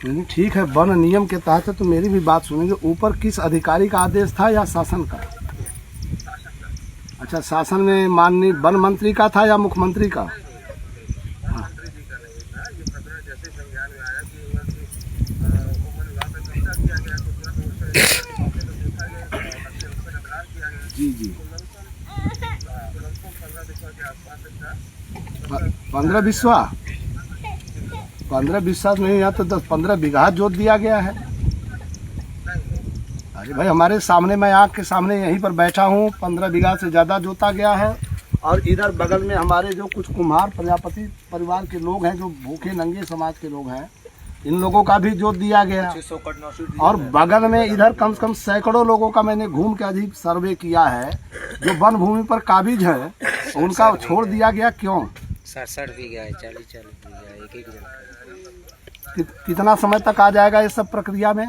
नहीं ठीक है, वन नियम के तहत है तो मेरी भी बात सुनेंगे। ऊपर किस अधिकारी का आदेश था या शासन का? अच्छा, शासन में माननीय वन मंत्री का था या मुख्यमंत्री का? जी जी, 15 विश्वास नहीं, यहाँ तो 10-15 बीघा जोत दिया गया है। अरे भाई, हमारे सामने, मैं आँख के सामने यहीं पर बैठा हूँ, 15 बीघा से ज़्यादा जोता गया है। और इधर बगल में हमारे जो कुछ कुम्हार प्रजापति परिवार के लोग हैं, जो भूखे नंगे समाज के लोग हैं, इन लोगों का भी जोत दिया गया। और बगल में इधर कम से कम सैकड़ों लोगों का मैंने घूम के अधिक सर्वे किया है, जो वन भूमि पर काबिज है, उनका छोड़ दिया गया। क्यों? 60 बीघा है, 40 बीघा, एक जन। कितना समय तक आ जाएगा ये सब प्रक्रिया में?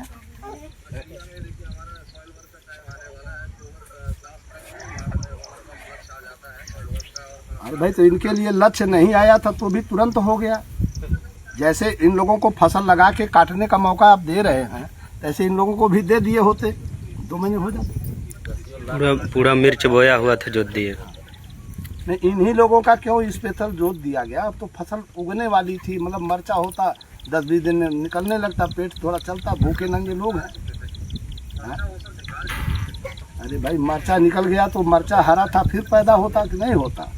अरे भाई, तो इनके लिए लक्ष्य नहीं आया था तो भी तुरंत हो गया। जैसे इन लोगों को फसल लगा के काटने का मौका आप दे रहे हैं, ऐसे इन लोगों को भी दे दिए होते, 2 महीने हो जाते। पूरा मिर्च बोया हुआ था, जोत दिए। नहीं, इन्हीं लोगों का क्यों स्पेशल जोत दिया गया? अब तो फसल उगने वाली थी, मतलब मर्चा होता 10-20 दिन में निकलने लगता, पेट थोड़ा चलता, भूखे नंगे लोग हैं। अरे भाई, मर्चा निकल गया तो मर्चा हरा था, फिर पैदा होता कि नहीं होता?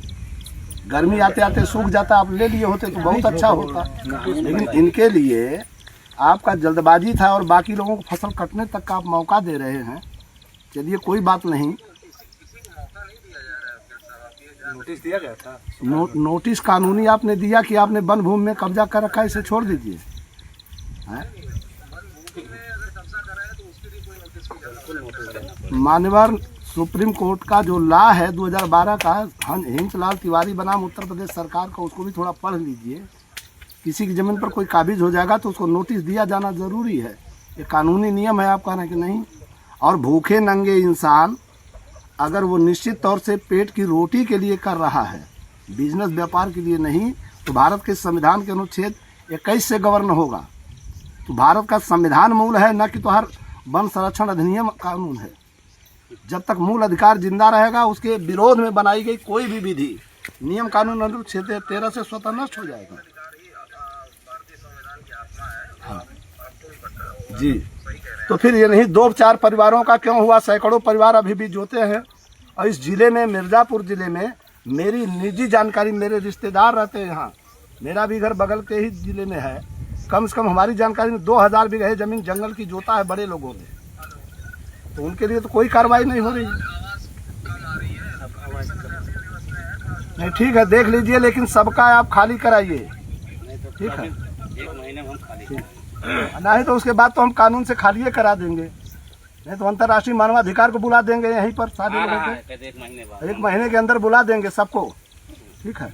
गर्मी आते आते सूख जाता, आप ले लिए होते तो बहुत अच्छा होता। लेकिन इनके लिए आपका जल्दबाजी था और बाकी लोगों को फसल कटने तक का आप मौका दे रहे हैं। चलिए, कोई बात नहीं। नोटिस दिया गया था। नोटिस कानूनी आपने दिया कि आपने वन भूमि में कब्जा कर रखा है, इसे छोड़ दीजिए। मान्यवर सुप्रीम कोर्ट का जो लॉ है 2012 का, हिंसलाल तिवारी बनाम उत्तर प्रदेश सरकार का, उसको भी थोड़ा पढ़ लीजिए। किसी की ज़मीन पर कोई काबिज हो जाएगा तो उसको नोटिस दिया जाना ज़रूरी है, ये कानूनी नियम है। आप कह रहे हैं कि नहीं। और भूखे नंगे इंसान अगर वो निश्चित तौर से पेट की रोटी के लिए कर रहा है, बिजनेस व्यापार के लिए नहीं, तो भारत के संविधान के अनुच्छेद 21 से गवर्न होगा। तो भारत का संविधान मूल है, न कि तो हर वन संरक्षण अधिनियम कानून है। जब तक मूल अधिकार जिंदा रहेगा, उसके विरोध में बनाई गई कोई भी विधि नियम कानून अनुच्छेद 13 से स्वतः नष्ट हो जाएगा। हाँ जी, तो फिर ये नहीं 2-4 परिवारों का क्यों हुआ? सैकड़ों परिवार अभी भी जोते हैं। और इस जिले में, मिर्ज़ापुर जिले में, मेरी निजी जानकारी, मेरे रिश्तेदार रहते हैं यहाँ, मेरा भी घर बगल के ही जिले में है। कम से कम हमारी जानकारी में 2000 बीघे जमीन जंगल की जोता है बड़े लोगों ने, तो उनके लिए तो कोई कार्रवाई नहीं हो रही है। नहीं ठीक है, देख लीजिए, लेकिन सबका आप खाली कराइए, ठीक है? 1 महीने में हम खाली नहीं तो उसके बाद तो हम कानून से खाली करा देंगे, नहीं तो अंतर्राष्ट्रीय मानवाधिकार को बुला देंगे यहीं पर सारे लोगों को, 1 महीने के अंदर बुला देंगे सबको, ठीक है?